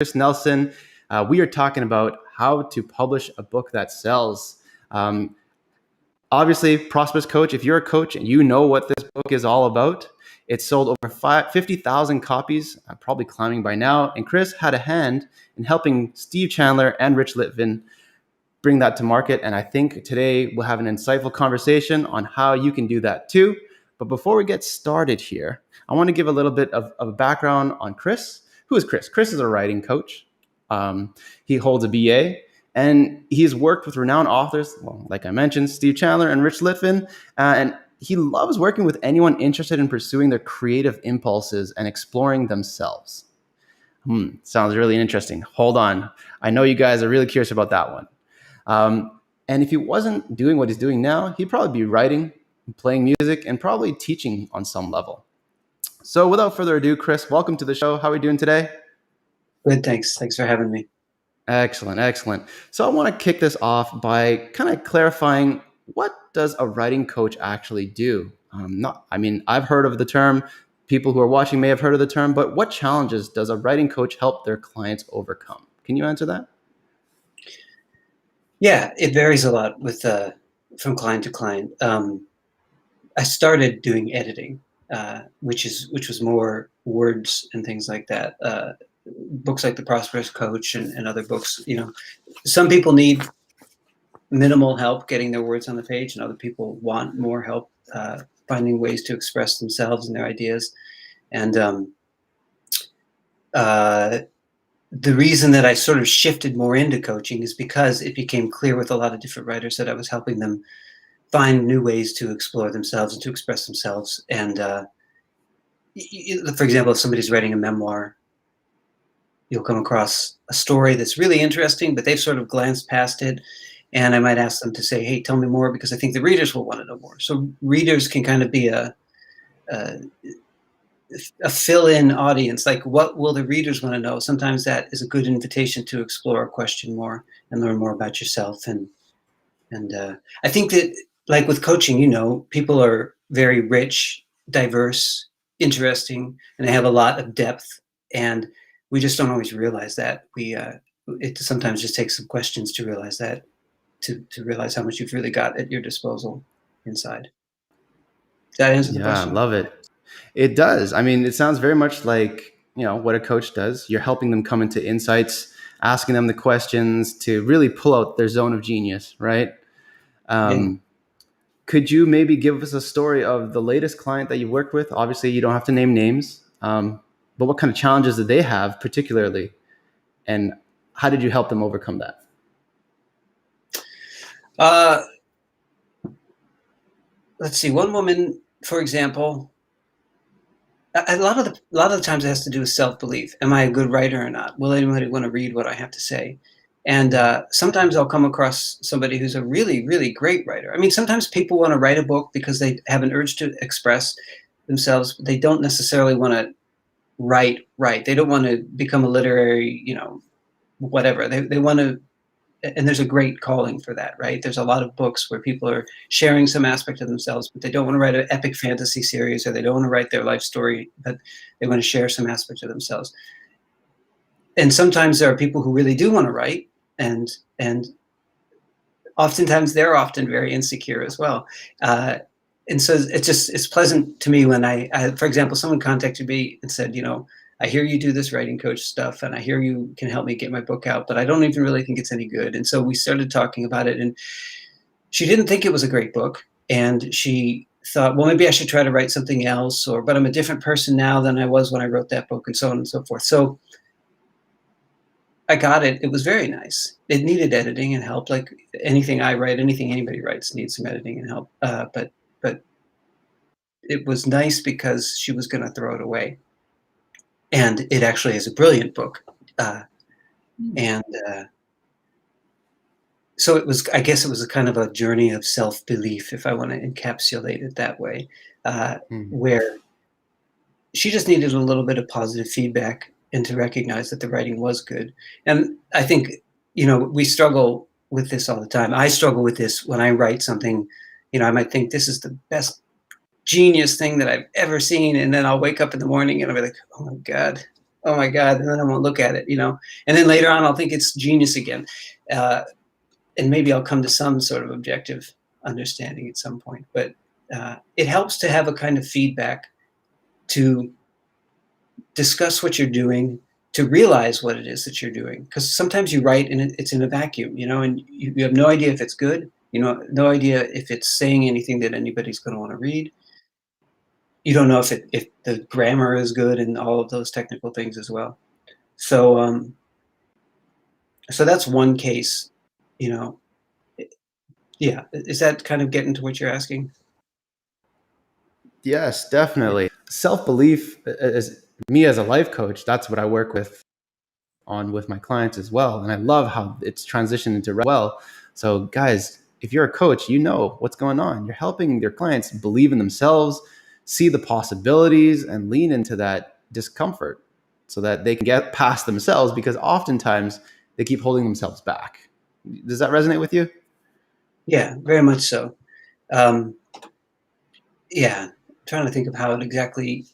Chris Nelson. We are talking about how to publish a book that sells. Obviously, Prosperous Coach, if you're a coach and you know what this book is all about, it's sold over 50,000 copies, probably climbing by now. And Chris had a hand in helping Steve Chandler and Rich Litvin bring that to market. And I think today we'll have an insightful conversation on how you can do that too. But before we get started here, I want to give a little bit of a background on Chris. Who is Chris? Chris is a writing coach. He holds a BA, and he's worked with renowned authors, well, like I mentioned, Steve Chandler and Rich Litvin. And he loves working with anyone interested in pursuing their creative impulses and exploring themselves. Sounds really interesting. Hold on. I know you guys are really curious about that one. And if he wasn't doing what he's doing now, he'd probably be writing, playing music, and probably teaching on some level. So without further ado, Chris, welcome to the show. How are we doing today? Good, thanks. Thanks for having me. Excellent, excellent. So I want to kick this off by kind of clarifying, what does a writing coach actually do? I've heard of the term. People who are watching may have heard of the term, but what challenges does a writing coach help their clients overcome? Can you answer that? Yeah, it varies a lot with from client to client. I started doing editing, which was more words and things like that. Books like The Prosperous Coach and other books. You know, some people need minimal help getting their words on the page, and other people want more help finding ways to express themselves and their ideas. And the reason that I sort of shifted more into coaching is because it became clear with a lot of different writers that I was helping them find new ways to explore themselves and to express themselves. And for example, if somebody's writing a memoir, you'll come across a story that's really interesting, but they've sort of glanced past it. And I might ask them to say, hey, tell me more, because I think the readers will want to know more. So readers can kind of be a fill-in audience. Like, what will the readers want to know? Sometimes that is a good invitation to explore a question more and learn more about yourself. And I think that, like with coaching, you know, people are very rich, diverse, interesting, and they have a lot of depth. And we just don't always realize that. It sometimes just takes some questions to realize that, to realize how much you've really got at your disposal inside. Does that answer the question? Yeah, love it. It does. I mean, it sounds very much like, you know, what a coach does. You're helping them come into insights, asking them the questions to really pull out their zone of genius, right? Yeah. Could you maybe give us a story of the latest client that you worked with? Obviously, you don't have to name names, but what kind of challenges did they have particularly? And how did you help them overcome that? Let's see. One woman, for example, a lot of the times it has to do with self-belief. Am I a good writer or not? Will anybody want to read what I have to say? And sometimes I'll come across somebody who's a really, really great writer. I mean, sometimes people want to write a book because they have an urge to express themselves, but they don't necessarily want to write. They don't want to become a literary, you know, whatever. They want to, and there's a great calling for that, right? There's a lot of books where people are sharing some aspect of themselves, but they don't want to write an epic fantasy series, or they don't want to write their life story, but they want to share some aspect of themselves. And sometimes there are people who really do want to write, and oftentimes they're often very insecure as well. And so it's pleasant to me when I, for example, someone contacted me and said, you know, I hear you do this writing coach stuff, and I hear you can help me get my book out, but I don't even really think it's any good. And so we started talking about it, and she didn't think it was a great book. And she thought, well, maybe I should try to write something else, but I'm a different person now than I was when I wrote that book, and so on and so forth. So I got it. It was very nice. It needed editing and help. Like anything I write, anything anybody writes needs some editing and help. But it was nice because she was going to throw it away. And it actually is a brilliant book. So it was, I guess it was a kind of a journey of self-belief, if I want to encapsulate it that way, where she just needed a little bit of positive feedback and to recognize that the writing was good. And I think, you know, we struggle with this all the time. I struggle with this when I write something. You know, I might think this is the best genius thing that I've ever seen, and then I'll wake up in the morning and I'll be like, oh my God, oh my God, and then I won't look at it, and then later on I'll think it's genius again. And maybe I'll come to some sort of objective understanding at some point, but it helps to have a kind of feedback to discuss what you're doing, to realize what it is that you're doing. Because sometimes you write and it's in a vacuum, and you have no idea if it's good, no idea if it's saying anything that anybody's going to want to read. You don't know if the grammar is good and all of those technical things as well. So so that's one case, you know. Yeah, is that kind of getting to what you're asking? Yes, definitely. Self belief, as me as a life coach, that's what I work with my clients as well. And I love how it's transitioned into well. So, guys, if you're a coach, you know what's going on. You're helping your clients believe in themselves, see the possibilities, and lean into that discomfort so that they can get past themselves, because oftentimes they keep holding themselves back. Does that resonate with you? Yeah, very much so. Um, yeah, I'm trying to think of how it exactly.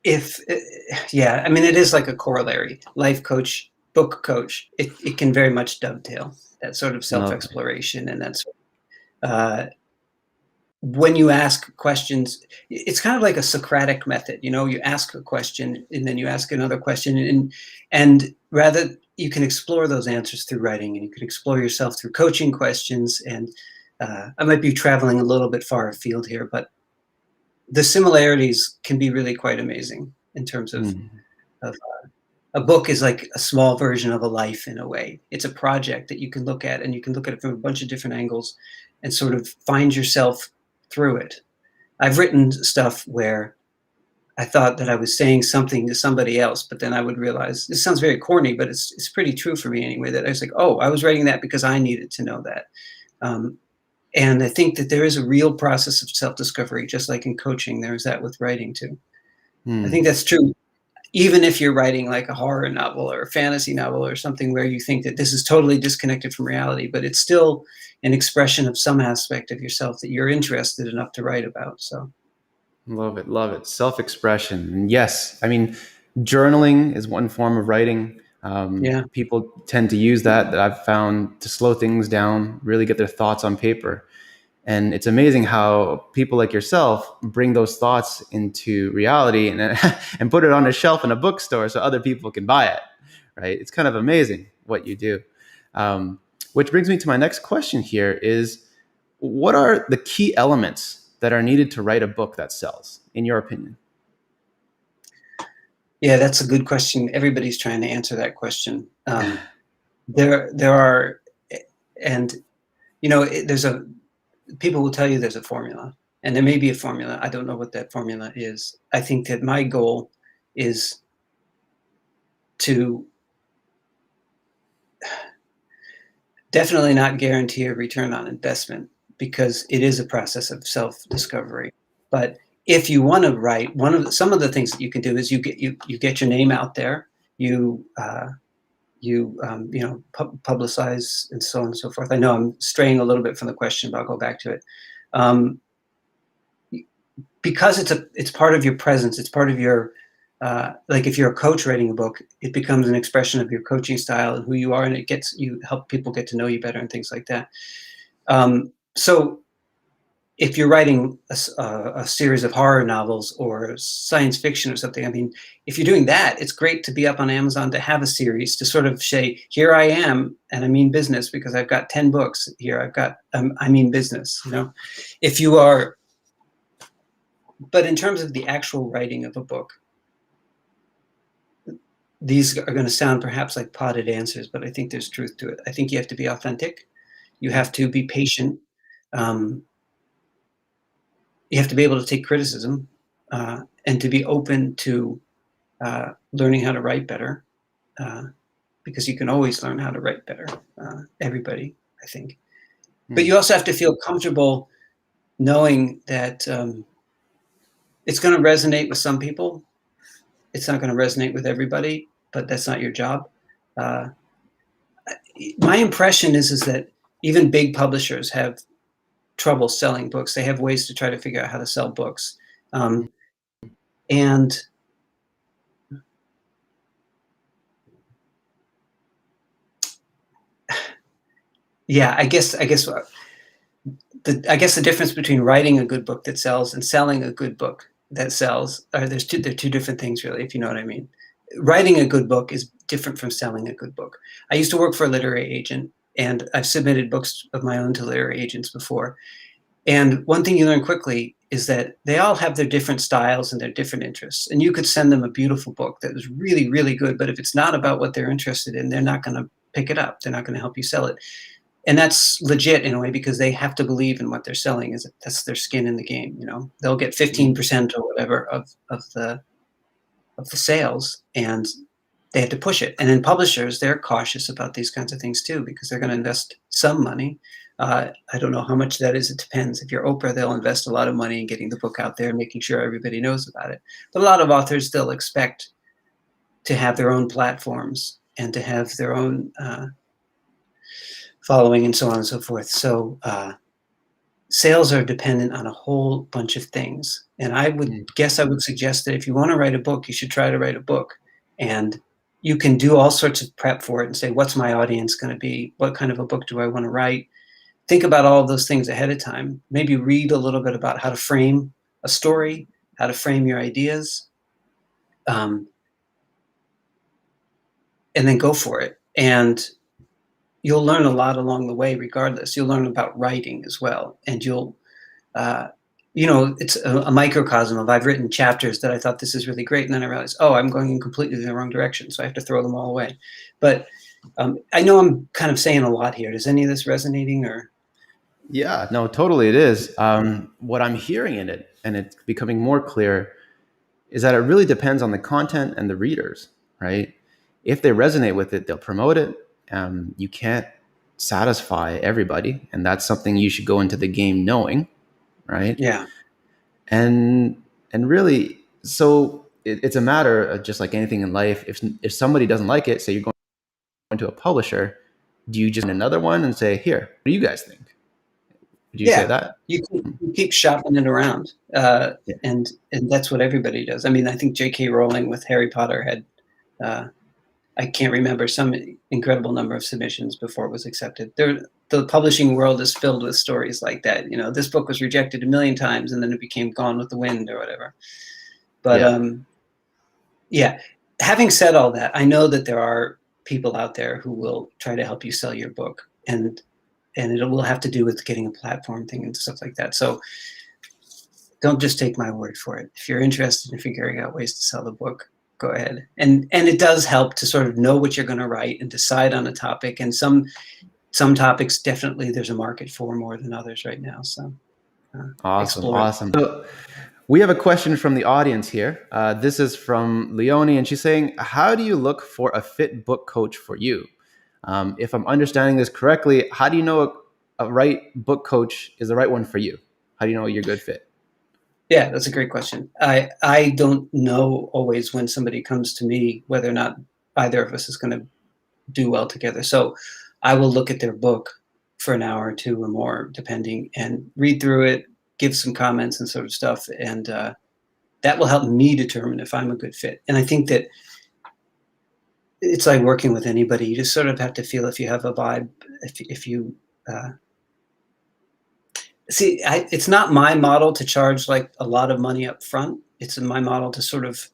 If Yeah, I mean, it is like a corollary. Life coach, book coach. It can very much dovetail that sort of self Love it. exploration and that sort of, when you ask questions, it's kind of like a Socratic method. You ask a question and then you ask another question, and rather you can explore those answers through writing, and you can explore yourself through coaching questions. And I might be traveling a little bit far afield here, but the similarities can be really quite amazing in terms Mm. of a book is like a small version of a life in a way. It's a project that you can look at, and you can look at it from a bunch of different angles and sort of find yourself through it. I've written stuff where I thought that I was saying something to somebody else, but then I would realize this sounds very corny, but it's pretty true for me anyway. That I was like, oh, I was writing that because I needed to know that. Um, and I think that there is a real process of self-discovery, just like in coaching. There is that with writing too. I think Mm. that's true even if you're writing like a horror novel or a fantasy novel or something where you think that this is totally disconnected from reality, but it's still an expression of some aspect of yourself that you're interested enough to write about. So, Love it. Love it. Self expression. And yes, I mean, journaling is one form of writing. yeah, People tend to use that I've found to slow things down, really get their thoughts on paper. And it's amazing how people like yourself bring those thoughts into reality and, and put it on a shelf in a bookstore so other people can buy it. Right. It's kind of amazing what you do. Which brings me to my next question here is, what are the key elements that are needed to write a book that sells, in your opinion? yeah, that's a good question. Everybody's trying to answer that question. There are, and there's a people will tell you there's a formula, and there may be a formula. I don't know what that formula is. I think that my goal is to definitely not guarantee a return on investment, because it is a process of self-discovery. But if you want to write, some of the things that you can do is you get your name out there, you publicize and so on and so forth. I know I'm straying a little bit from the question, but I'll go back to it. Um, because it's part of your presence, it's part of your like if you're a coach writing a book, it becomes an expression of your coaching style and who you are, and you help people get to know you better and things like that. So if you're writing a series of horror novels or science fiction or something, I mean, if you're doing that, it's great to be up on Amazon, to have a series, to sort of say, here I am, and I mean business, because I've got 10 books here. I mean business, if you are, but in terms of the actual writing of a book, these are going to sound perhaps like potted answers, but I think there's truth to it. I think you have to be authentic. You have to be patient. Um, you have to be able to take criticism, and to be open to learning how to write better, uh, because you can always learn how to write better. Everybody, I think. But Hmm. you also have to feel comfortable knowing that it's going to resonate with some people. It's not going to resonate with everybody, but that's not your job. Uh, my impression is that even big publishers have trouble selling books. They have ways to try to figure out how to sell books. And yeah, I guess the difference between writing a good book that sells and selling a good book that sells they're two different things, really, if you know what I mean. Writing a good book is different from selling a good book. I used to work for a literary agent, and I've submitted books of my own to literary agents before. And one thing you learn quickly is that they all have their different styles and their different interests. And you could send them a beautiful book that was really, really good, but if it's not about what they're interested in, they're not going to pick it up. They're not going to help you sell it. And that's legit in a way, because they have to believe in what they're selling. That's their skin in the game. They'll get 15% or whatever of the sales, and they have to push it. And then publishers, they're cautious about these kinds of things too, because they're going to invest some money. I don't know how much that is. It depends. If you're Oprah, they'll invest a lot of money in getting the book out there and making sure everybody knows about it. But a lot of authors still expect to have their own platforms and to have their own following and so on and so forth. So sales are dependent on a whole bunch of things. And I would suggest that if you want to write a book, you should try to write a book. And you can do all sorts of prep for it and say, what's my audience going to be? What kind of a book do I want to write? Think about all of those things ahead of time. Maybe read a little bit about how to frame a story, how to frame your ideas, and then go for it. And you'll learn a lot along the way regardless. You'll learn about writing as well. And you'll, it's a microcosm of, I've written chapters that I thought this is really great. And then I realized, I'm going in completely the wrong direction. So I have to throw them all away. But I know I'm kind of saying a lot here. Is any of this resonating or? Yeah, no, totally it is. What I'm hearing in it, and it's becoming more clear, is that it really depends on the content and the readers, right? If they resonate with it, they'll promote it. You can't satisfy everybody, and that's something you should go into the game knowing, right? Yeah. And really, so it's a matter of, just like anything in life, if somebody doesn't like it, say you're going to a publisher, do you just another one and say, here, what do you guys think? Would you say that? You keep shopping it around, and that's what everybody does. I mean, I think J.K. Rowling with Harry Potter had, I can't remember, some incredible number of submissions before it was accepted. The publishing world is filled with stories like that. This book was rejected 1 million times, and then it became Gone with the Wind or whatever. But having said all that, I know that there are people out there who will try to help you sell your book, and it will have to do with getting a platform thing and stuff like that. So don't just take my word for it. If you're interested in figuring out ways to sell the book, go ahead. And it does help to sort of know what you're going to write and decide on a topic. And some topics, definitely there's a market for more than others right now. So awesome. So we have a question from the audience here. This is from Leonie, and she's saying, how do you look for a fit book coach for you? If I'm understanding this correctly, how do you know a right book coach is the right one for you? How do you know you're a good fit? Yeah, that's a great question. I don't know always when somebody comes to me whether or not either of us is going to do well together. So I will look at their book for an hour or two or more, depending, and read through it, give some comments and sort of stuff. And that will help me determine if I'm a good fit. And I think that it's like working with anybody. You just sort of have to feel if you have a vibe, if you see, it's not my model to charge like a lot of money up front. It's my model to sort of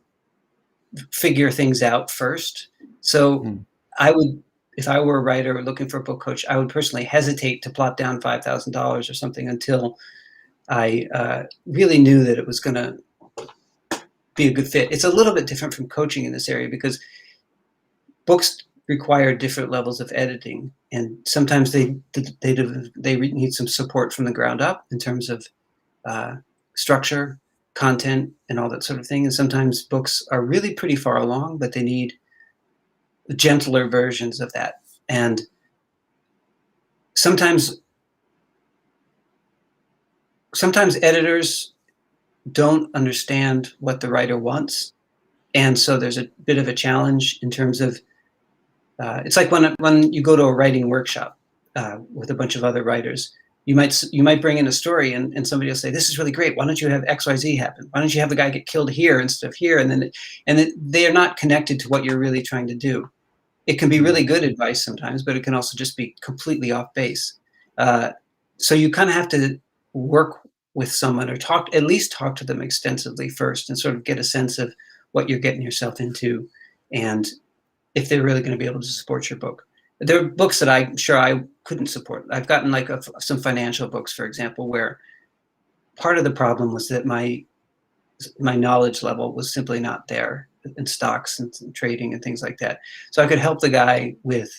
figure things out first. So I would, if I were a writer looking for a book coach, I would personally hesitate to plot down $5,000 or something until I really knew that it was going to be a good fit. It's a little bit different from coaching in this area because books require different levels of editing, and sometimes they need some support from the ground up in terms of structure, content, and all that sort of thing. And sometimes books are really pretty far along, but they need gentler versions of that. And sometimes editors don't understand what the writer wants, and so there's a bit of a challenge in terms of it's like when you go to a writing workshop with a bunch of other writers. you might bring in a story and somebody will say, this is really great. Why don't you have XYZ happen? Why don't you have the guy get killed here instead of here? And they are not connected to what you're really trying to do. It can be really good advice sometimes, but it can also just be completely off base. So you kind of have to work with someone, or at least talk to them extensively first, and sort of get a sense of what you're getting yourself into, and if they're really going to be able to support your book. There are books that I'm sure I couldn't support. I've gotten like some financial books, for example, where part of the problem was that my knowledge level was simply not there in stocks and trading and things like that. So I could help the guy with,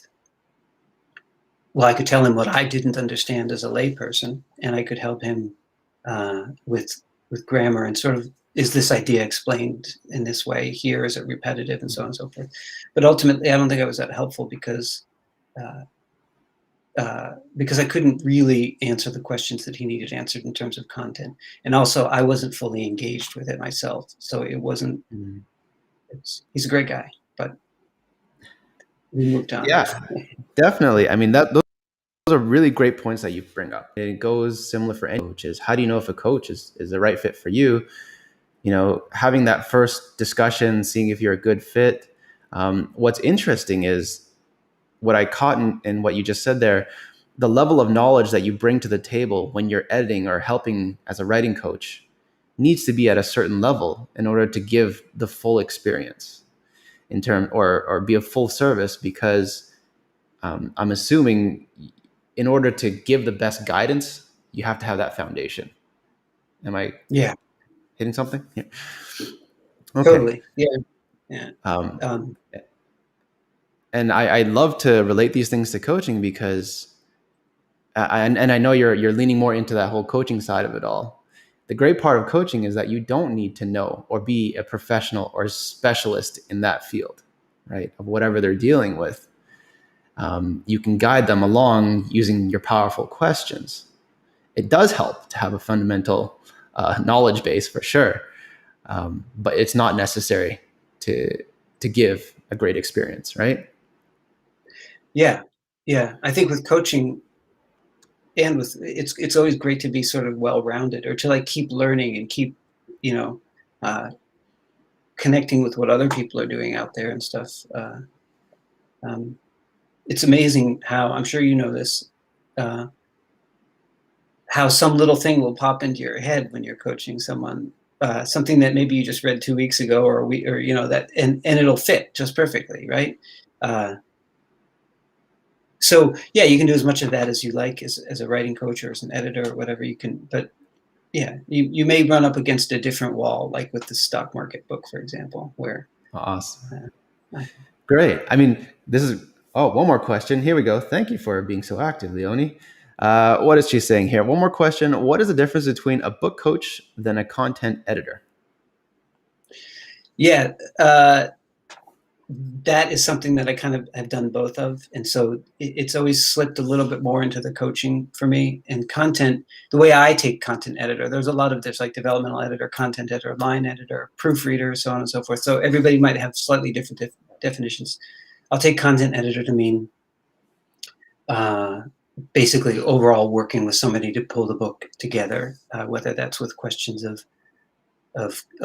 well, I could tell him what I didn't understand as a layperson, and I could help him with grammar and sort of, is this idea explained in this way here? Is it repetitive, and so on and so forth? But ultimately, I don't think I was that helpful because I couldn't really answer the questions that he needed answered in terms of content. And also, I wasn't fully engaged with it myself. So it wasn't, he's a great guy, but we moved on. Yeah, definitely. I mean, those are really great points that you bring up. It goes similar for any coaches. How do you know if a coach is the right fit for you? You know, having that first discussion, seeing if you're a good fit. What's interesting is what I caught in what you just said there, the level of knowledge that you bring to the table when you're editing or helping as a writing coach needs to be at a certain level in order to give the full experience in term or be a full service, because I'm assuming in order to give the best guidance, you have to have that foundation. Am I hitting something? Yeah. Okay. Totally. Yeah. And I love to relate these things to coaching because, and I know you're leaning more into that whole coaching side of it all. The great part of coaching is that you don't need to know or be a professional or specialist in that field, right? Of whatever they're dealing with. You can guide them along using your powerful questions. It does help to have a fundamental knowledge base for sure, but it's not necessary to give a great experience, right? Yeah. I think with coaching and with it's always great to be sort of well-rounded, or to like keep learning and keep, connecting with what other people are doing out there and stuff. It's amazing how, I'm sure you know this, how some little thing will pop into your head when you're coaching someone, something that maybe you just read 2 weeks ago or a week, or that, and it'll fit just perfectly, right? So yeah, you can do as much of that as you like as a writing coach or as an editor or whatever you can, but yeah, you may run up against a different wall, like with the stock market book, for example, where. Awesome. Great. I mean, one more question. Here we go. Thank you for being so active, Leonie. What is she saying here? One more question. What is the difference between a book coach than a content editor? Yeah, that is something that I kind of have done both of. And so it's always slipped a little bit more into the coaching for me. And content, the way I take content editor, there's like developmental editor, content editor, line editor, proofreader, so on and so forth. So everybody might have slightly different definitions. I'll take content editor to mean basically overall working with somebody to pull the book together, whether that's with questions of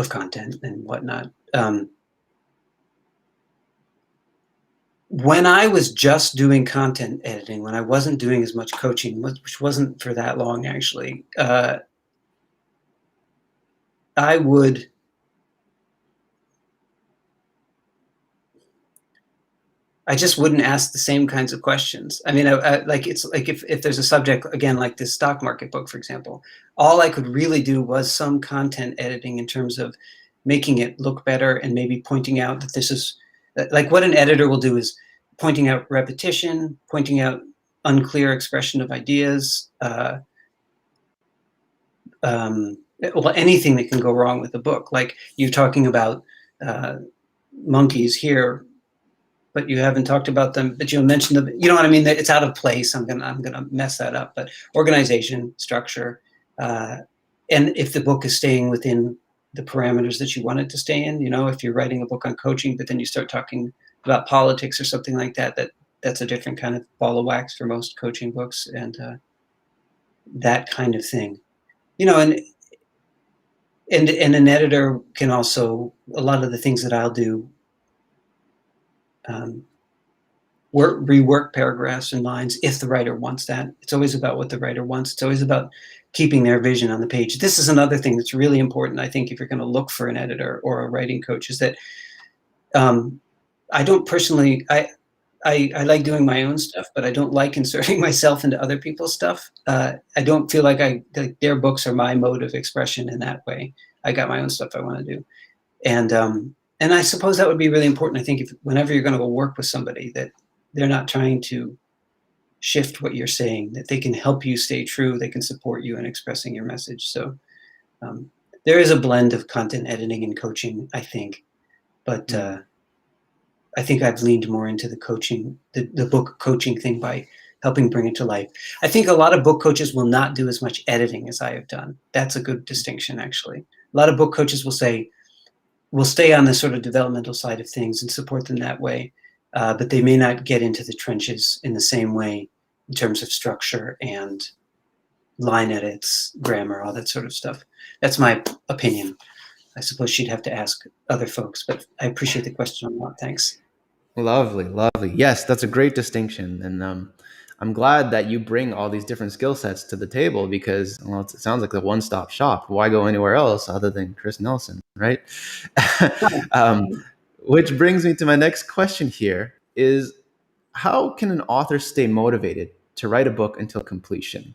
content and whatnot. When I was just doing content editing, when I wasn't doing as much coaching, which wasn't for that long actually, I just wouldn't ask the same kinds of questions. I mean, like it's like if there's a subject, again, like this stock market book, for example, all I could really do was some content editing in terms of making it look better and maybe pointing out that this is, like what an editor will do is pointing out repetition, pointing out unclear expression of ideas, well, anything that can go wrong with the book. Like you're talking about monkeys here, but you haven't talked about them, but you'll mention them, you know what I mean? It's out of place. I'm gonna mess that up. But organization, structure, and if the book is staying within the parameters that you want it to stay in, if you're writing a book on coaching, but then you start talking about politics or something like that, that's a different kind of ball of wax for most coaching books. And that kind of thing. And an editor can also, a lot of the things that I'll do, rework paragraphs and lines if the writer wants that. It's always about what the writer wants. It's always about keeping their vision on the page. This is another thing that's really important, I think, if you're going to look for an editor or a writing coach, is that I don't personally, I like doing my own stuff, but I don't like inserting myself into other people's stuff. I don't feel like their books are my mode of expression in that way. I got my own stuff I want to do. And I suppose that would be really important. I think whenever you're going to go work with somebody, that they're not trying to shift what you're saying, that they can help you stay true, they can support you in expressing your message. So there is a blend of content editing and coaching, I think. But I think I've leaned more into the coaching, the book coaching thing by helping bring it to life. I think a lot of book coaches will not do as much editing as I have done. That's a good distinction, actually. A lot of book coaches will say, we'll stay on the sort of developmental side of things and support them that way, but they may not get into the trenches in the same way in terms of structure and line edits, grammar, all that sort of stuff. That's my opinion. I suppose she'd have to ask other folks, but I appreciate the question a lot. Thanks. Lovely, lovely. Yes, that's a great distinction. And I'm glad that you bring all these different skill sets to the table because, well, it sounds like a one-stop shop. Why go anywhere else other than Chris Nelson, right? Which brings me to my next question here is, how can an author stay motivated to write a book until completion?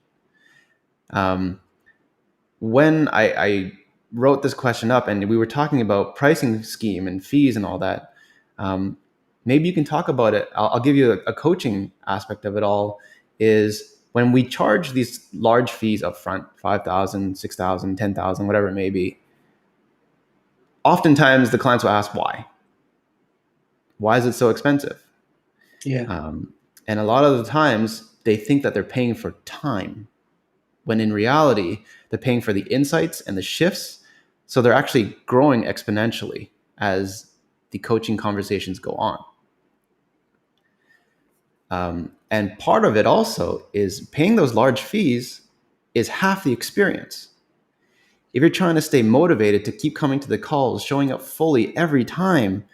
When I wrote this question up and we were talking about pricing scheme and fees and all that, maybe you can talk about it. I'll give you a coaching aspect of it all. Is when we charge these large fees up front, 5,000, 6,000, 10,000, whatever it may be, oftentimes the clients will ask why. Why is it so expensive? Yeah. And a lot of the times they think that they're paying for time, when in reality, they're paying for the insights and the shifts. So they're actually growing exponentially as the coaching conversations go on. And part of it also is paying those large fees is half the experience. If you're trying to stay motivated to keep coming to the calls, showing up fully every time,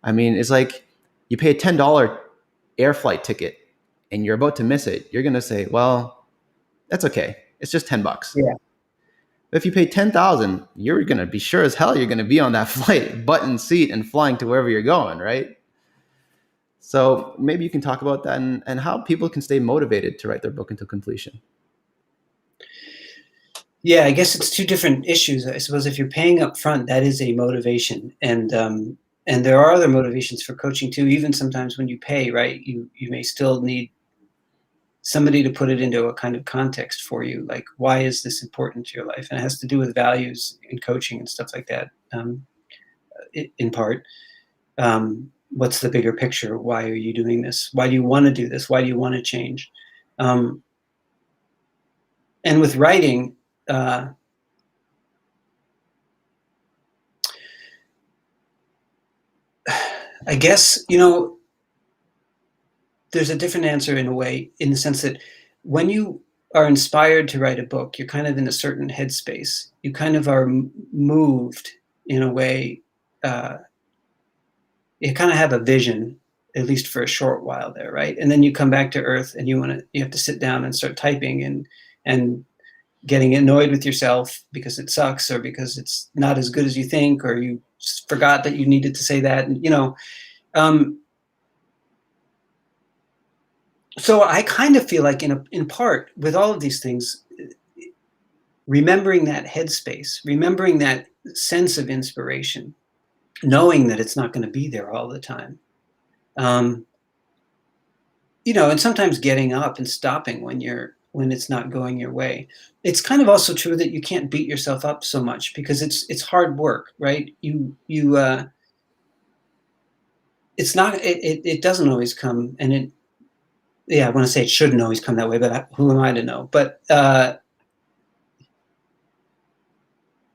I mean, it's like you pay a $10 air flight ticket and you're about to miss it. You're going to say, well, that's okay. It's just $10. Yeah. But if you pay $10,000, you're going to be sure as hell you're going to be on that flight, button seat and flying to wherever you're going, right? So maybe you can talk about that and how people can stay motivated to write their book until completion. Yeah, I guess it's two different issues. I suppose if you're paying up front, that is a motivation. And there are other motivations for coaching too. Even sometimes when you pay, right, you may still need somebody to put it into a kind of context for you. Like, why is this important to your life? And it has to do with values in coaching and stuff like that, in part. What's the bigger picture? Why are you doing this? Why do you want to do this? Why do you want to change? And with writing, I guess, there's a different answer in a way, in the sense that when you are inspired to write a book, you're kind of in a certain headspace. You kind of are moved in a way. You kind of have a vision, at least for a short while there, right? And then you come back to earth and you have to sit down and start typing and getting annoyed with yourself because it sucks or because it's not as good as you think, or you forgot that you needed to say that. And, so I kind of feel like in part with all of these things, remembering that headspace, remembering that sense of inspiration, knowing that it's not going to be there all the time. And sometimes getting up and stopping when it's not going your way. It's kind of also true that you can't beat yourself up so much because it's hard work, right? It's not, it doesn't always come, and I want to say it shouldn't always come that way, but who am I to know? But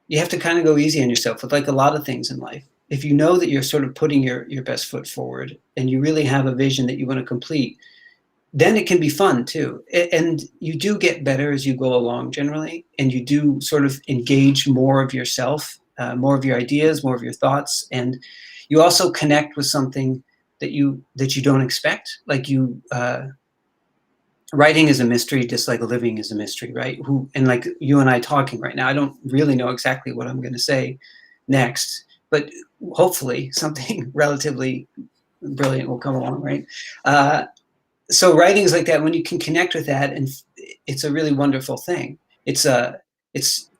you have to kind of go easy on yourself with like a lot of things in life. If you know that you're sort of putting your best foot forward and you really have a vision that you want to complete, then it can be fun too. And you do get better as you go along generally, and you do sort of engage more of yourself, more of your ideas, more of your thoughts, and you also connect with something that you don't expect. Like writing is a mystery, just like living is a mystery, right? And like you and I talking right now, I don't really know exactly what I'm going to say next, but hopefully something relatively brilliant will come along, right? So writing is like that. When you can connect with that, and it's a really wonderful thing. It's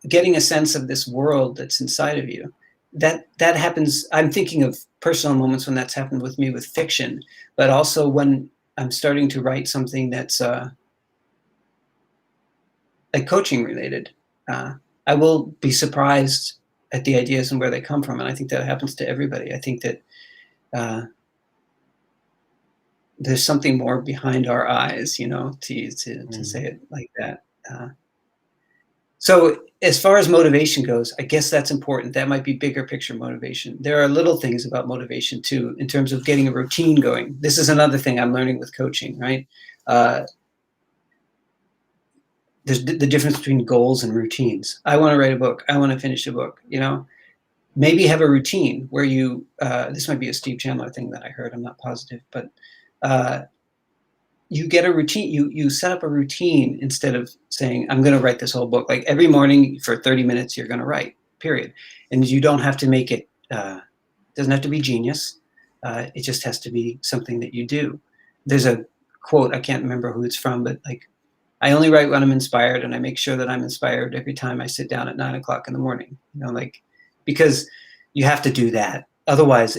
getting a sense of this world that's inside of you. That happens. I'm thinking of personal moments when that's happened with me with fiction, but also when I'm starting to write something that's like coaching related. I will be surprised at the ideas and where they come from, and I think that happens to everybody. I think that there's something more behind our eyes, to say it like that. So as far as motivation goes, I guess that's important. That might be bigger picture motivation. There are little things about motivation too, in terms of getting a routine going. This is another thing I'm learning with coaching, right? There's the difference between goals and routines. I want to write a book. I want to finish a book, maybe have a routine where you, this might be a Steve Chandler thing that I heard, I'm not positive, but you get a routine, you set up a routine instead of saying, I'm going to write this whole book. Like every morning for 30 minutes, you're going to write, period. And you don't have to make it, doesn't have to be genius. It just has to be something that you do. There's a quote, I can't remember who it's from, but like, I only write when I'm inspired, and I make sure that I'm inspired every time I sit down at 9 o'clock in the morning, because you have to do that. Otherwise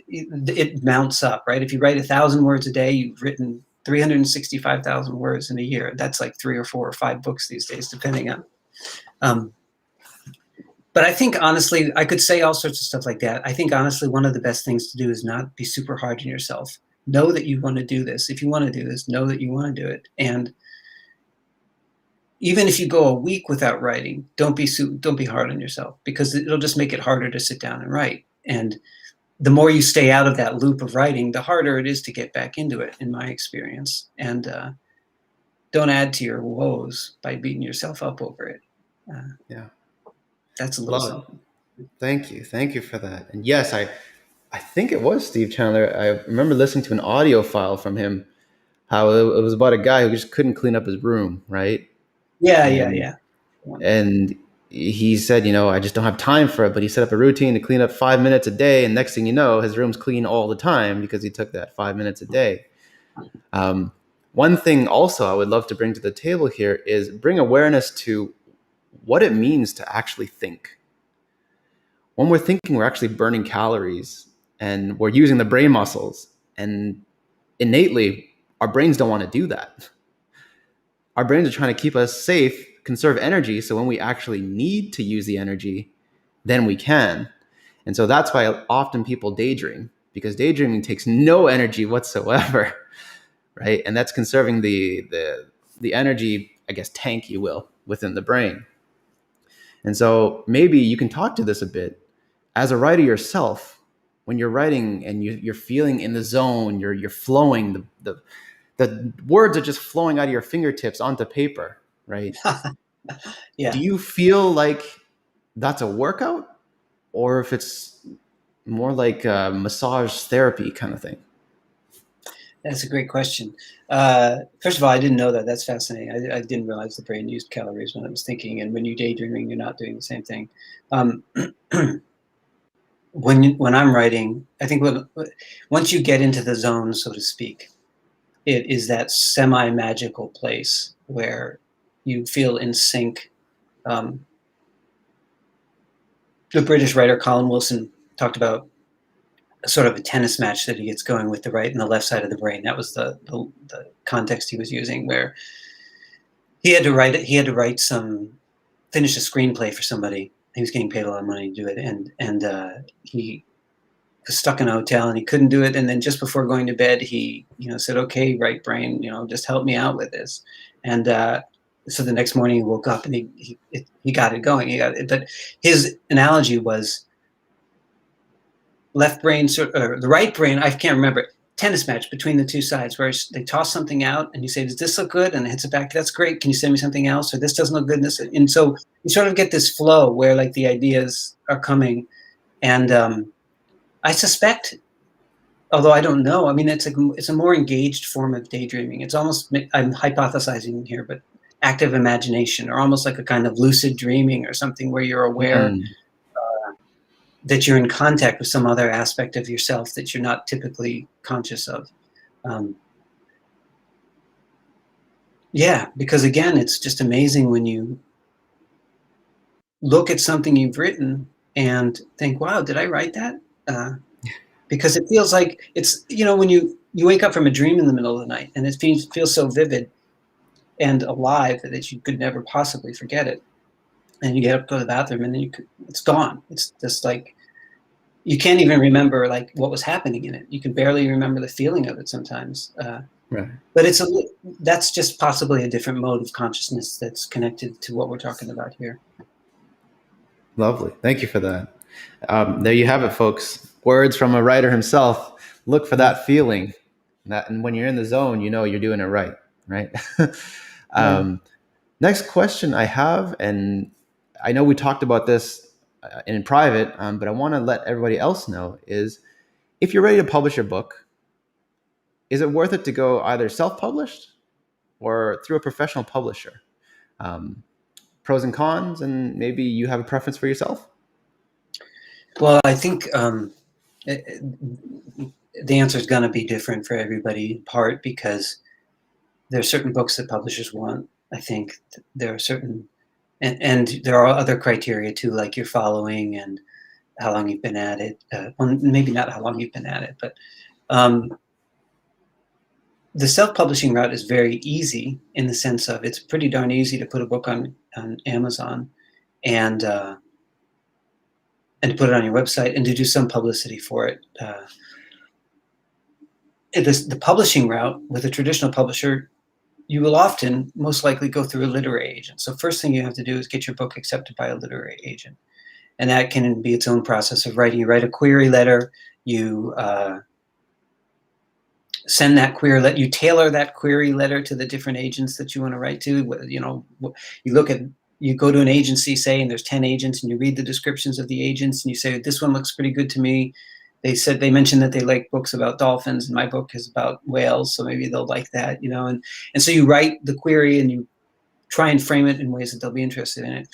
it mounts up, right? If you write 1,000 words a day, you've written 365,000 words in a year. That's like 3 or 4 or 5 books these days, depending on. But I think honestly, I could say all sorts of stuff like that. I think honestly, one of the best things to do is not be super hard on yourself. Know that you want to do this. If you want to do this, know that you want to do it. And even if you go a week without writing, don't be hard on yourself, because it'll just make it harder to sit down and write. And the more you stay out of that loop of writing, the harder it is to get back into it, in my experience. And don't add to your woes by beating yourself up over it. Yeah. That's a little something. Thank you for that. And yes, I think it was Steve Chandler. I remember listening to an audio file from him, how it was about a guy who just couldn't clean up his room, right? Yeah. And he said, I just don't have time for it. But he set up a routine to clean up 5 minutes a day. And next thing you know, his room's clean all the time because he took that 5 minutes a day. One thing also I would love to bring to the table here is bring awareness to what it means to actually think. When we're thinking, we're actually burning calories and we're using the brain muscles. And innately, our brains don't want to do that. Our brains are trying to keep us safe, conserve energy, so when we actually need to use the energy, then we can. And so that's why often people daydream, because daydreaming takes no energy whatsoever, right? And that's conserving the energy, I guess, tank, you will, within the brain. And so maybe you can talk to this a bit. As a writer yourself, when you're writing and you're feeling in the zone, you're flowing, the words are just flowing out of your fingertips onto paper, right? Yeah. Do you feel like that's a workout, or if it's more like a massage therapy kind of thing? That's a great question. First of all, I didn't know that. That's fascinating. I didn't realize the brain used calories when it was thinking. And when you're daydreaming, you're not doing the same thing. When I'm writing, I think once you get into the zone, so to speak, it is that semi-magical place where you feel in sync. The British writer Colin Wilson talked about sort of a tennis match that he gets going with the right and the left side of the brain. That was the context he was using, where he had to finish a screenplay for somebody. He was getting paid a lot of money to do it, and he was stuck in a hotel and he couldn't do it. And then just before going to bed, he said, "Okay, right brain, just help me out with this." And so the next morning he woke up and he got it going. But his analogy was left brain, or the right brain, I can't remember. tennis match between the two sides where they toss something out and you say, does this look good? And it hits it back. That's great. Can you send me something else? Or this doesn't look good. And so you sort of get this flow where like the ideas are coming. And I suspect, although I don't know, I mean, it's a more engaged form of daydreaming. It's almost, I'm hypothesizing here, but active imagination, or almost like a kind of lucid dreaming or something where you're aware that you're in contact with some other aspect of yourself that you're not typically conscious of. Yeah, because again, it's just amazing when you look at something you've written and think, wow, did I write that? Because it feels like it's, when you wake up from a dream in the middle of the night and it feels so vivid and alive that you could never possibly forget it. And you get up, go to the bathroom, and then it's gone. It's just like, you can't even remember like what was happening in it. You can barely remember the feeling of it sometimes. Right. But that's just possibly a different mode of consciousness that's connected to what we're talking about here. Lovely. Thank you for that. There you have it, folks. Words from a writer himself. Look for that feeling. And when you're in the zone, you're doing it right. Right. Next question I have, and I know we talked about this in private, but I want to let everybody else know, is if you're ready to publish your book, is it worth it to go either self-published or through a professional publisher? Pros and cons, and maybe you have a preference for yourself? Well, I think the answer is going to be different for everybody, in part because there are certain books that publishers want. I think there are certain, and there are other criteria too, like your following and how long you've been at it. Well, maybe not how long you've been at it, but the self-publishing route is very easy in the sense of it's pretty darn easy to put a book on Amazon and to put it on your website and to do some publicity for it. The publishing route with a traditional publisher, you will often most likely go through a literary agent. So first thing you have to do is get your book accepted by a literary agent. And that can be its own process of writing. You write a query letter, you send that query letter, you tailor that query letter to the different agents that you want to write to. You go to an agency, say, and there's 10 agents, and you read the descriptions of the agents, and you say, this one looks pretty good to me. They mentioned that they like books about dolphins, and my book is about whales, so maybe they'll like that, and so you write the query and you try and frame it in ways that they'll be interested in it.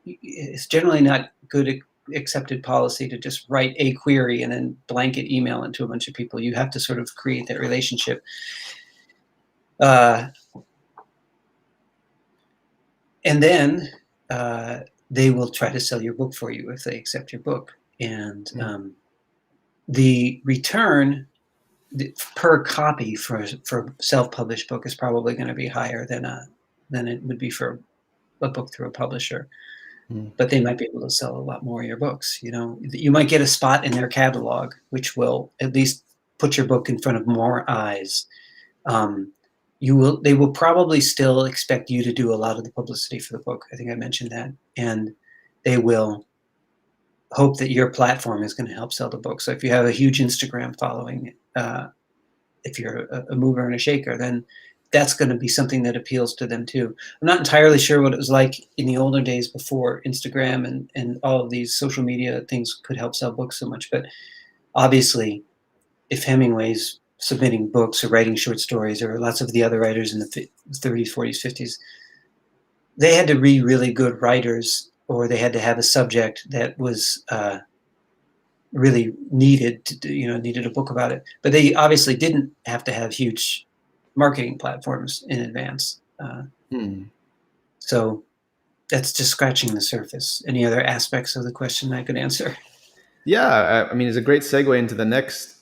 It's generally not good accepted policy to just write a query and then blanket email it to a bunch of people. You have to sort of create that relationship. And then they will try to sell your book for you if they accept your book. And the return per copy for a self-published book is probably going to be higher than it would be for a book through a publisher. But they might be able to sell a lot more of your books. You might get a spot in their catalog, which will at least put your book in front of more eyes. They will probably still expect you to do a lot of the publicity for the book. I think I mentioned that. And they will hope that your platform is going to help sell the book. So if you have a huge Instagram following, if you're a mover and a shaker, then that's going to be something that appeals to them too. I'm not entirely sure what it was like in the older days before Instagram and all of these social media things could help sell books so much. But obviously, if Hemingway's submitting books or writing short stories, or lots of the other writers in the 30s, 40s, 50s, they had to be really good writers, or they had to have a subject that was really needed a book about it. But they obviously didn't have to have huge marketing platforms in advance. So that's just scratching the surface. Any other aspects of the question I could answer? Yeah, I mean, it's a great segue into the next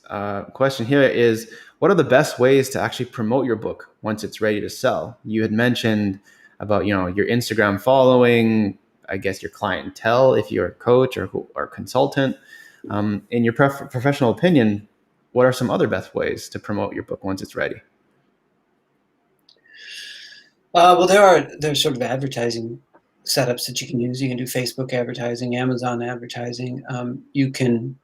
question here is, what are the best ways to actually promote your book once it's ready to sell? You had mentioned about, your Instagram following, I guess your clientele, if you're a coach or consultant. In your professional opinion, what are some other best ways to promote your book once it's ready? Well, there's sort of advertising setups that you can use. You can do Facebook advertising, Amazon advertising. You can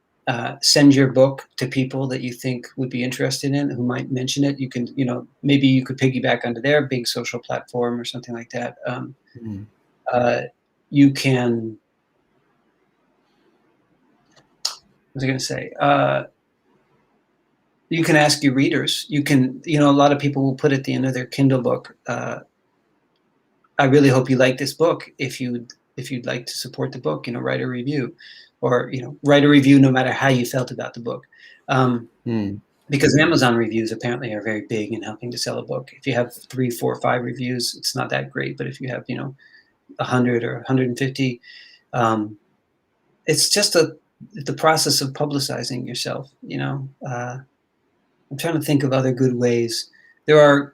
send your book to people that you think would be interested in, who might mention it. You can, maybe you could piggyback onto their big social platform or something like that. Mm. You can, what was I going to say? You can ask your readers. You can, a lot of people will put at the end of their Kindle book, I really hope you like this book. If you'd like to support the book, write a review, or write a review no matter how you felt about the book. Mm. Because Amazon reviews apparently are very big in helping to sell a book. If you have 3, 4, 5 reviews, it's not that great. But if you have 100 or 150, it's just the process of publicizing yourself. I'm trying to think of other good ways. There are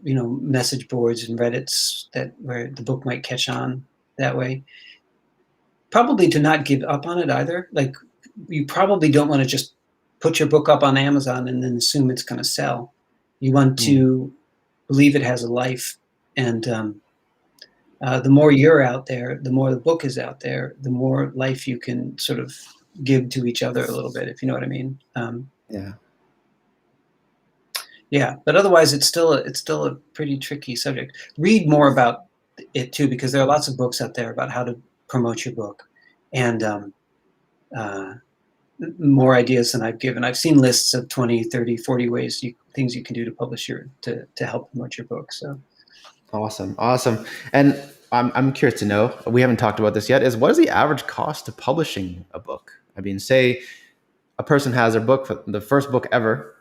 message boards and Reddits where the book might catch on that way. Probably to not give up on it either. Like, you probably don't want to just put your book up on Amazon and then assume it's going to sell. You want to believe it has a life, and the more you're out there, the more the book is out there, the more life you can sort of give to each other a little bit, if you know what I mean. Yeah. Yeah, but otherwise, it's still a pretty tricky subject. Read more about it too, because there are lots of books out there about how to promote your book, and more ideas than I've given. I've seen lists of 20, 30, 40 ways, things you can do to publish to help promote your book. So Awesome. And I'm curious to know, we haven't talked about this yet, is what is the average cost of publishing a book? I mean, say a person has their book, the first book ever,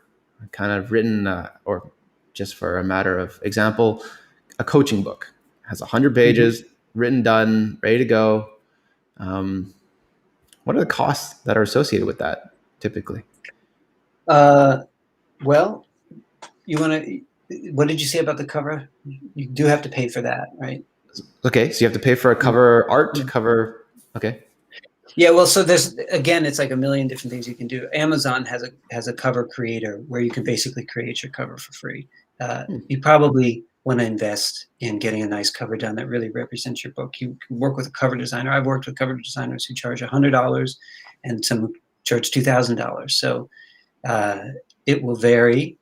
kind of written, or just for a matter of example, a coaching book has 100 pages, written, done, ready to go. What are the costs that are associated with that typically? Well, what did you say about the cover? You do have to pay for that, right? Okay, so you have to pay for a cover art, cover. Okay. Yeah, well, so it's like a million different things you can do. Amazon has a cover creator where you can basically create your cover for free. You probably want to invest in getting a nice cover done that really represents your book. You can work with a cover designer. I've worked with cover designers who charge $100 and some charge $2,000. So it will vary.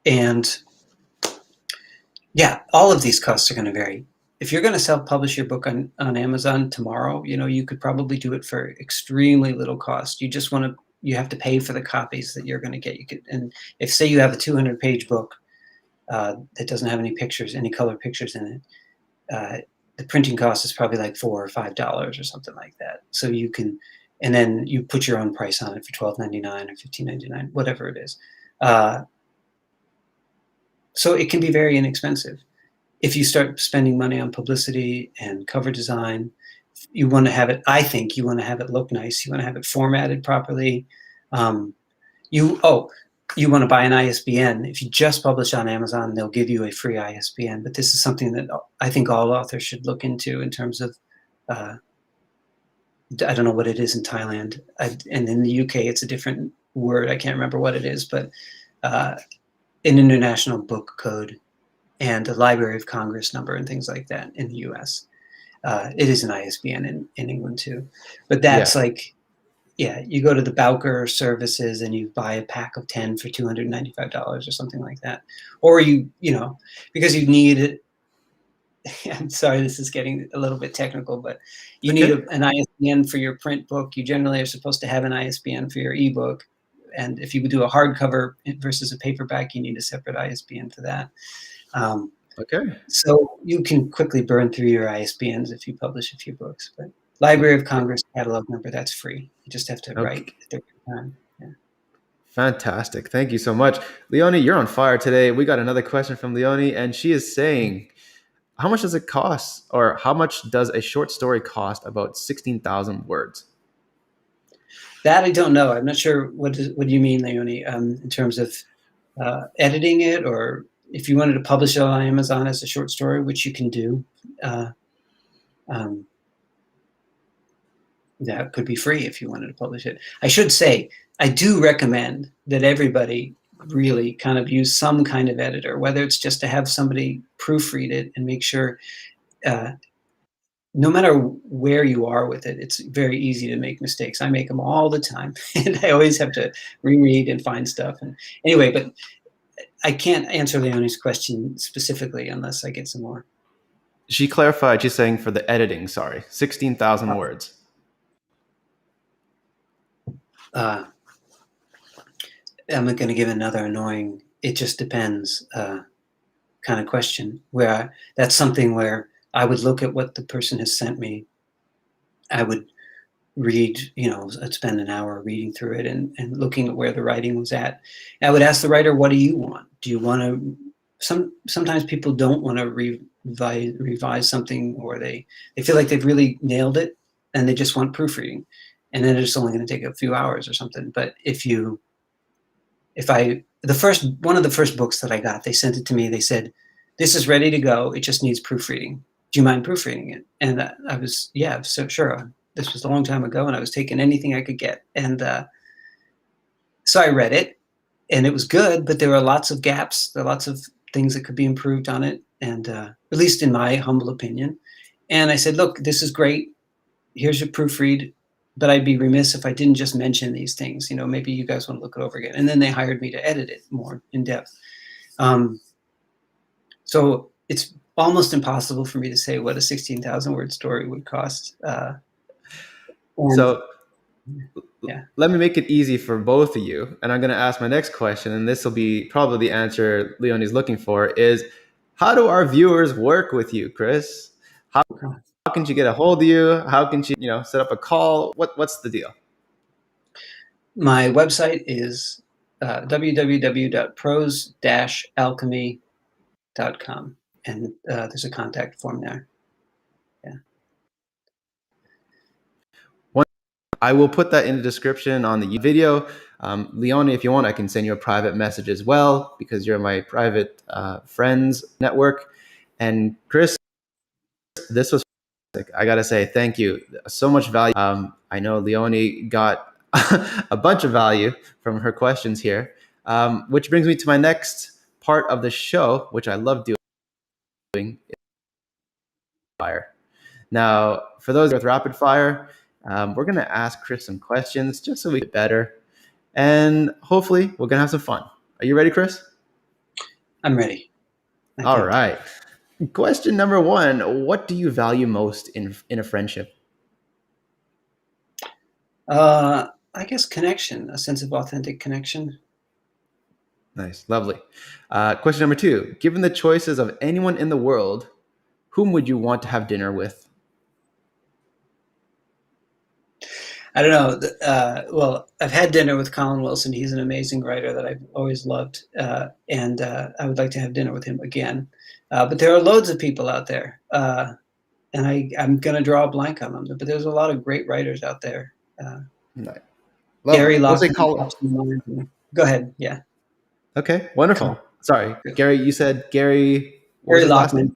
And yeah, all of these costs are going to vary. If you're going to self-publish your book on Amazon tomorrow, you could probably do it for extremely little cost. You have to pay for the copies that you're going to get. And if, say, you have a 200-page book that doesn't have any color pictures in it, the printing cost is probably like $4 or $5 or something like that. So and then you put your own price on it for $12.99 or $15.99, whatever it is. So it can be very inexpensive. If you start spending money on publicity and cover design, you want to have it, I think you want to have it look nice. You want to have it formatted properly. You want to buy an ISBN. If you just publish on Amazon, they'll give you a free ISBN. But this is something that I think all authors should look into in terms of, I don't know what it is in Thailand. And in the UK, it's a different word. I can't remember what it is, but an international book code and a Library of Congress number and things like that in the US. It is an ISBN in England too. But that's you go to the Bowker services and you buy a pack of 10 for $295 or something like that. Or because you need it. I'm sorry, this is getting a little bit technical, but you need an ISBN for your print book. You generally are supposed to have an ISBN for your ebook. And if you do a hardcover versus a paperback, you need a separate ISBN for that. So you can quickly burn through your ISBNs if you publish a few books. But Library of Congress catalog number, that's free. You just have to write at the right time. Yeah. Fantastic. Thank you so much. Leonie, you're on fire today. We got another question from Leonie, and she is saying, how much does it cost, or how much does a short story cost about 16,000 words? That I don't know. I'm not sure. What do you mean, Leonie, in terms of editing it, or if you wanted to publish it on Amazon as a short story, which you can do, that could be free if you wanted to publish it. I should say, I do recommend that everybody really kind of use some kind of editor, whether it's just to have somebody proofread it and make sure no matter where you are with it, it's very easy to make mistakes. I make them all the time, and I always have to reread and find stuff. And anyway, but I can't answer Leonie's question specifically unless I get some more. She clarified. She's saying for the editing, sorry, 16,000 words. I'm going to give another annoying, it just depends kind of question, where that's something where I would look at what the person has sent me. I would read, I'd spend an hour reading through it and looking at where the writing was at. I would ask the writer, what do you want? Do you want to, sometimes people don't want to revise something, or they feel like they've really nailed it and they just want proofreading. And then it's only going to take a few hours or something. But one of the first books that I got, they sent it to me. They said, this is ready to go. It just needs proofreading. Do you mind proofreading it? And I was, yeah, so sure. This was a long time ago, and I was taking anything I could get. And so I read it, and it was good, but there were lots of gaps. There were lots of things that could be improved on it, and at least in my humble opinion. And I said, look, this is great. Here's your proofread. But I'd be remiss if I didn't just mention these things. Maybe you guys want to look it over again. And then they hired me to edit it more in depth. So it's almost impossible for me to say what a 16,000 word story would cost. So let me make it easy for both of you. And I'm going to ask my next question, and this will be probably the answer Leonie's looking for, is how do our viewers work with you, Chris? How can she get a hold of you? How can she, set up a call? What's the deal? My website is www.prose-alchemy.com, and there's a contact form there. Yeah. I will put that in the description on the video. Leonie, if you want, I can send you a private message as well, because you're my private friends network. And Chris, this was fantastic. I got to say thank you. So much value. I know Leonie got a bunch of value from her questions here, which brings me to my next part of the show, which I love doing. Fire. Now, for those with rapid fire, we're going to ask Chris some questions just so we get better. And hopefully we're going to have some fun. Are you ready, Chris? I'm ready. All right. Question number 1. What do you value most in a friendship? I guess connection, a sense of authentic connection. Nice. Lovely. Question number 2. Given the choices of anyone in the world, whom would you want to have dinner with? I don't know. Well, I've had dinner with Colin Wilson. He's an amazing writer that I've always loved. And I would like to have dinner with him again. But there are loads of people out there. And I'm going to draw a blank on them. But there's a lot of great writers out there. Right. Gary Lockman. Go ahead. Yeah. Okay. Wonderful. Sorry. Gary, you said Gary. What was his last name?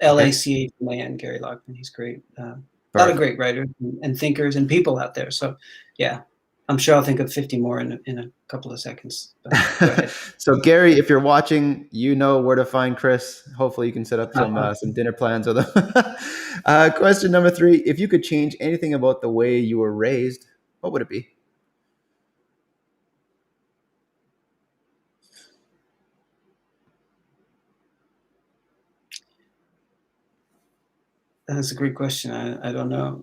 Lachman. Gary Lockman. He's great. A lot of great writers and thinkers and people out there. So, yeah, I'm sure I'll think of 50 more in a couple of seconds. But go ahead. So, Gary, if you're watching, you know where to find Chris. Hopefully, you can set up some dinner plans with him. Question number 3. If you could change anything about the way you were raised, what would it be? That's a great question. I don't know.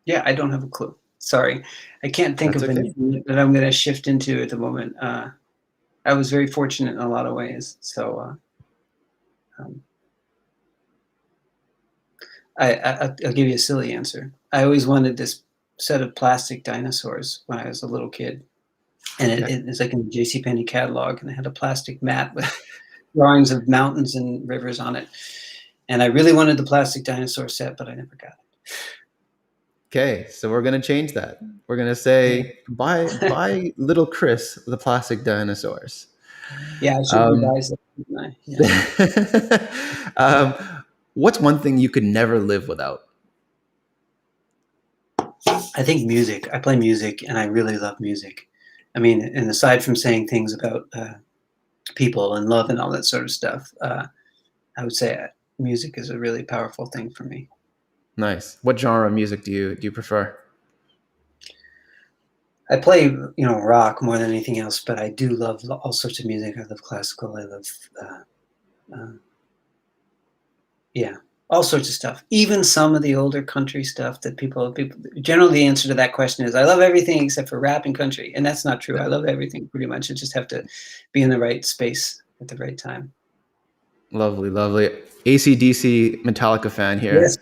Yeah, I don't have a clue. Sorry. I can't think of anything that I'm going to shift into at the moment. I was very fortunate in a lot of ways. So I'll give you a silly answer. I always wanted this set of plastic dinosaurs when I was a little kid. And it was like in the JCPenney catalog, and it had a plastic mat with drawings of mountains and rivers on it. And I really wanted the plastic dinosaur set, but I never got it. Okay, so we're going to change that. We're going to say, buy little Chris the plastic dinosaurs. Yeah, I should revise that. Yeah. What's one thing you could never live without? I think music. I play music, and I really love music. I mean, and aside from saying things about people and love and all that sort of stuff, I would say music is a really powerful thing for me. Nice. What genre of music do you prefer? I play, rock more than anything else, but I do love all sorts of music. I love classical. I love, uh, yeah, all sorts of stuff. Even some of the older country stuff that people generally, the answer to that question is I love everything except for rap and country, and that's not true. I love everything pretty much. I just have to be in the right space at the right time. Lovely, lovely. AC/DC Metallica fan here. Yes,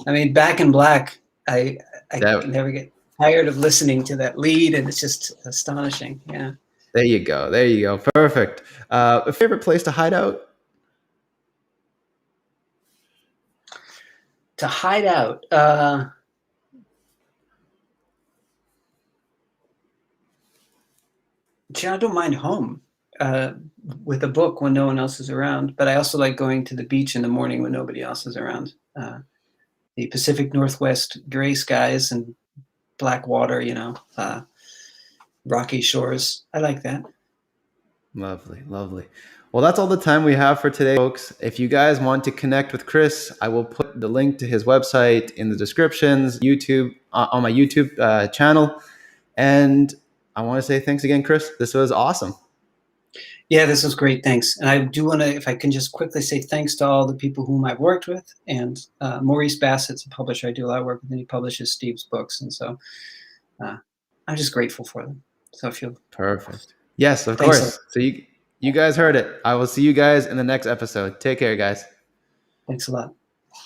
I mean, Back in Black. I That can never get tired of listening to that lead, and it's just astonishing. Yeah. There you go. There you go. Perfect. A favorite place to hide out? To hide out. I don't mind home with a book when no one else is around, but I also like going to the beach in the morning when nobody else is around. The Pacific Northwest, gray skies and black water, rocky shores. I like that. Lovely, lovely. Well, that's all the time we have for today, folks. If you guys want to connect with Chris, I will put the link to his website in the descriptions, YouTube on my YouTube channel. And I want to say thanks again, Chris. This was awesome. Yeah, this was great. Thanks. And I do want to, if I can just quickly say thanks to all the people whom I've worked with. And Maurice Bassett's a publisher I do a lot of work with, and he publishes Steve's books. And so I'm just grateful for them. So if you Perfect. Yes, of thanks. course. So you guys heard it. I will see you guys in the next episode. Take care, guys. Thanks a lot.